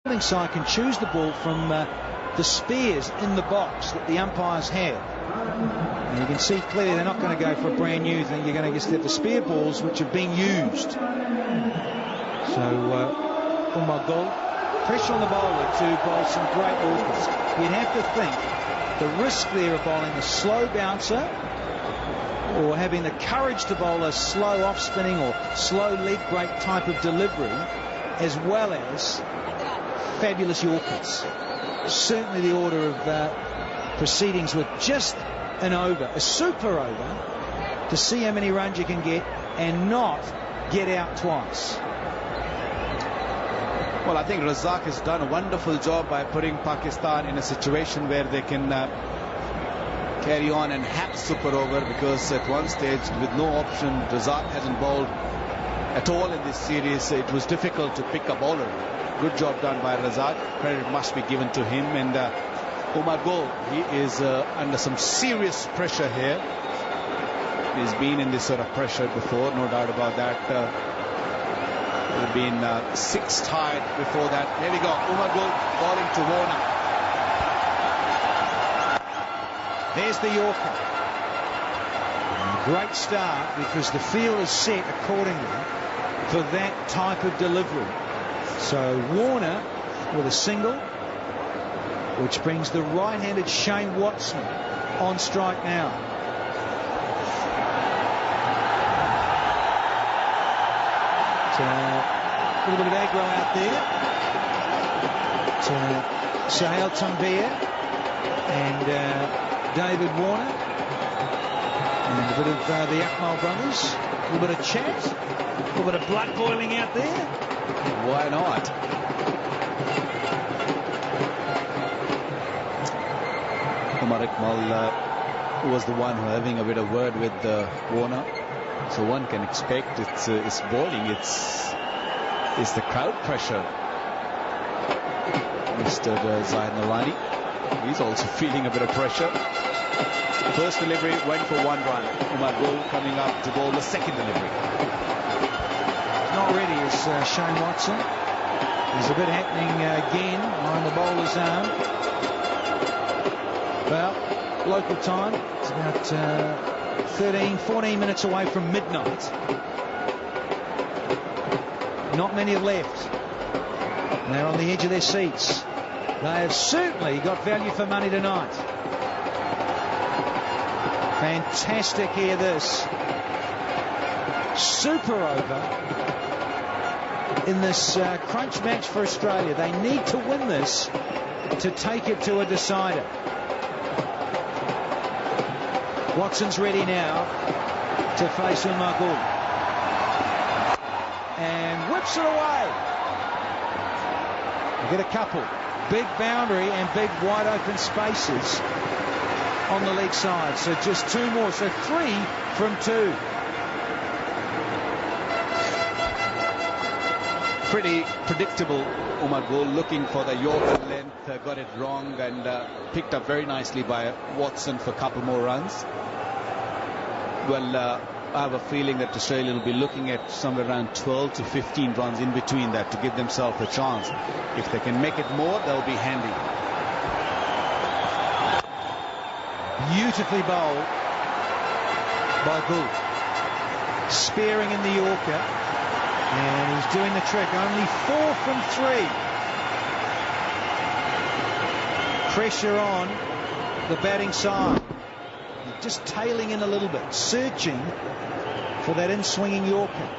bowling side can choose the ball from the spears in the box that the umpires have. And you can see clearly they're not going to go for a brand new thing. You're going to just have the spear balls which have been used. So Umar pressure on the bowler to bowl some great orchids. You'd have to think the risk there of bowling a slow bouncer or having the courage to bowl a slow off spinning or slow leg break type of delivery, as well as fabulous Yorkers. Certainly the order of proceedings with just an over, a super over, to see how many runs you can get and not get out twice. Well, I think Razak has done a wonderful job by putting Pakistan in a situation where they can carry on and have super over, because at one stage with no option, Razak hasn't bowled at all in this series. It was difficult to pick a bowler. Good job done by Razak. Credit must be given to him. And Umar Gul, he is under some serious pressure here. He's been in this sort of pressure before, no doubt about that. He's been 6 tied before that. Here we go. Umar Gul bowling to Warner. There's the Yorker. Great start, because the field is set accordingly for that type of delivery. So Warner with a single, which brings the right-handed Shane Watson on strike now. So, a little bit of aggro out there. Sahel Tanvir and David Warner, and a bit of the Akmal brothers. A little bit of chat, a little bit of blood boiling out there. Why not? Umar Akmal was the one who having a bit of word with Warner. So one can expect it's bowling, it's the crowd pressure. Mr. Zaid Nalani, he's also feeling a bit of pressure. First delivery went for 1 run. Umar Gul coming up to bowl the second delivery. Not ready is Shane Watson. There's a bit happening again on the bowler's arm. Well, local time, it's about 14 minutes away from midnight. Not many have left. They're on the edge of their seats. They have certainly got value for money tonight. Fantastic here, this. Super over in this crunch match for Australia. They need to win this to take it to a decider. Watson's ready now to face Umar Gul. And whips it away. We get a couple. Big boundary and big wide open spaces on the leg side. So just 2 more. So 3 from 2. Pretty predictable. Umar Gul looking for the Yorker length, got it wrong, and picked up very nicely by Watson for a couple more runs. Well, I have a feeling that Australia will be looking at somewhere around 12 to 15 runs in between that to give themselves a chance. If they can make it more, they'll be handy. Beautifully bowled by Gul. Spearing in the Yorker. And he's doing the trick. Only 4 from 3. Pressure on the batting side. Just tailing in a little bit, searching for that in-swinging Yorker.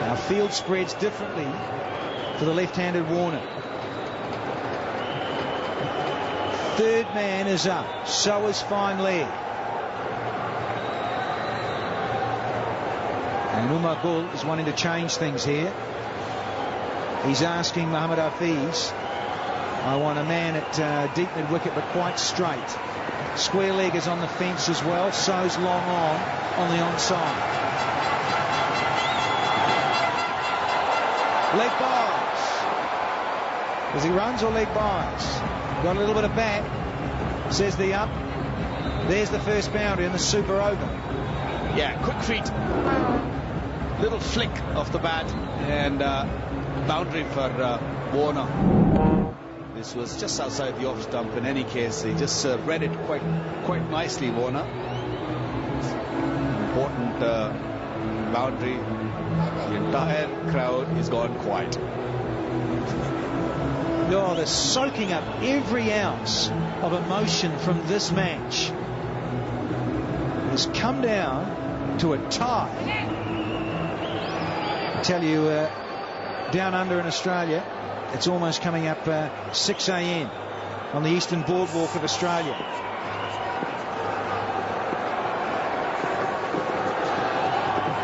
Now field spreads differently for the left-handed Warner. Third man is up. So is Fine Leg. And Umar Gul is wanting to change things here. He's asking Mohammad Hafiz, I want a man at deep mid-wicket, but quite straight. Square leg is on the fence as well. So's long on the onside. Leg byes. As he runs or leg byes? Got a little bit of bat, says the up. There's the first boundary and the super over. Yeah, quick feet. Little flick off the bat, and boundary for Warner. This was just outside the off stump. In any case, he just read it quite nicely, Warner. Important boundary. The entire crowd is gone quiet. Oh, they're soaking up every ounce of emotion from this match. It's come down to a tie. I tell you, down under in Australia, it's almost coming up 6 a.m. on the eastern boardwalk of Australia.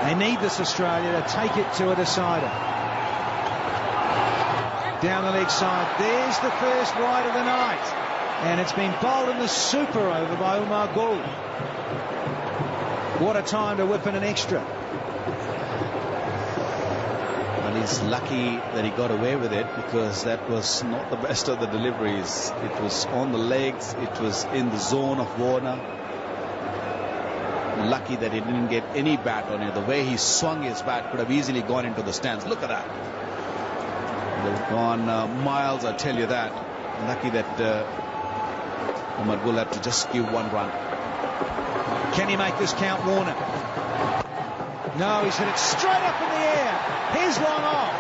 They need this, Australia, to take it to a decider. Down the leg side, there's the first wide of the night, and it's been bowled in the super over by Umar Gul. What a time to whip in an extra. Well, he's lucky that he got away with it, because that was not the best of the deliveries. It was on the legs, it was in the zone of Warner. Lucky that he didn't get any bat on it. The way he swung his bat could have easily gone into the stands. Look at that. They've gone miles, I tell you that. Lucky that Umar Gul had to just give one run. Can he make this count, Warner? No, he's hit it straight up in the air. Here's long off.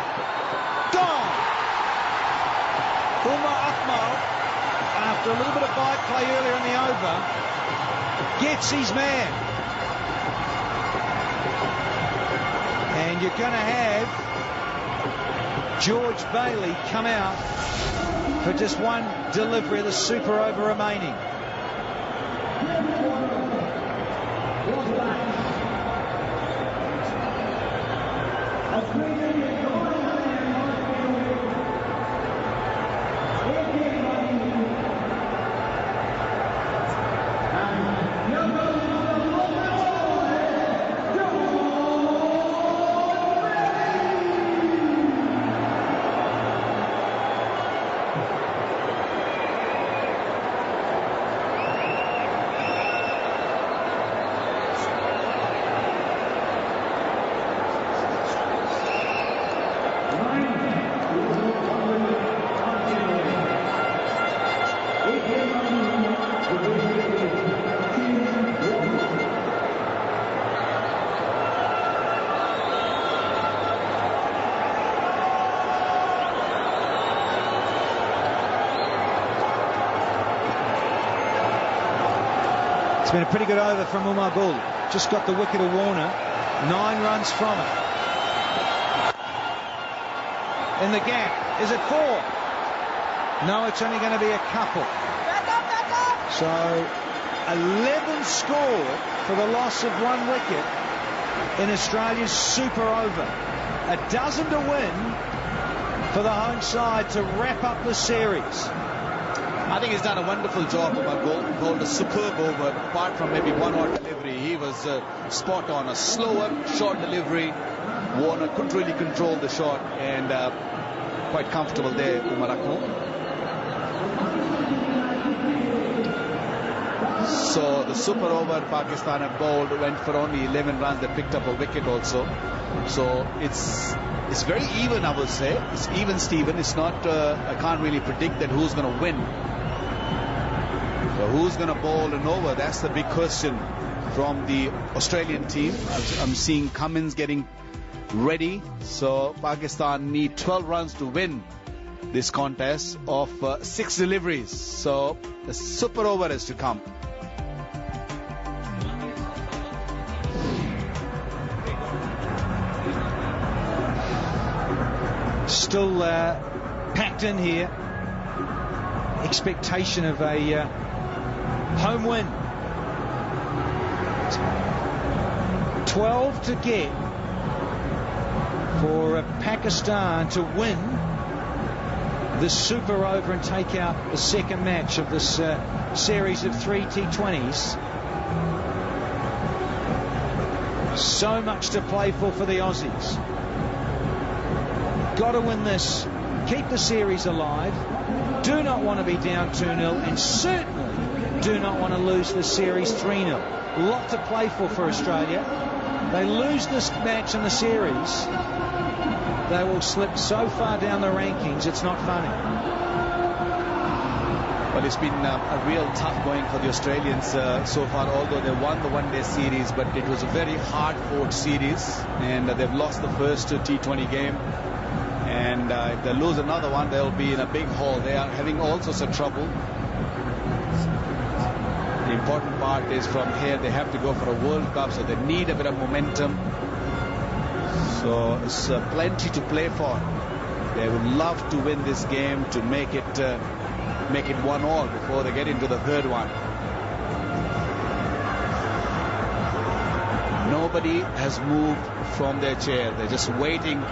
Gone. Umar Akmal, after a little bit of byplay earlier in the over, gets his man. And you're going to have George Bailey come out for just one delivery of the super over remaining. It's been a pretty good over from Umar Gul. Just got the wicket of Warner. 9 runs from it. In the gap. Is it 4? No, it's only going to be a couple. Back up. So 11 scored for the loss of 1 wicket in Australia's super over. A dozen to win for the home side to wrap up the series. I think he's done a wonderful job. Umar Gul bowled a superb over. Apart from maybe one odd delivery, he was spot on. A slower, short delivery. Warner couldn't really control the shot, and quite comfortable there, Umar Akmal. So the super over Pakistan have bowled went for only 11 runs. They picked up a wicket also. So it's very even, I would say. It's even, Stephen. It's not. I can't really predict that who's going to win. So who's going to bowl an over? That's the big question from the Australian team. I'm seeing Cummins getting ready. So Pakistan need 12 runs to win this contest of 6 deliveries. So the super over is to come. Still packed in here. Expectation of a home win. 12 to get for Pakistan to win the super over and take out the second match of this series of 3 T20s. So much to play for the Aussies. Got to win this, keep the series alive, do not want to be down 2-0, and certainly do not want to lose the series 3-0. A lot to play for Australia. They lose this match in the series, they will slip so far down the rankings, it's not funny. Well, it's been a real tough going for the Australians so far, although they won the one-day series, but it was a very hard-fought series, and they've lost the first T20 game. And if they lose another one, they'll be in a big hole. They are having all sorts of trouble. The important part is from here, they have to go for a World Cup, so they need a bit of momentum. So it's plenty to play for. They would love to win this game to make it 1-1 before they get into the third one. Nobody has moved from their chair. They're just waiting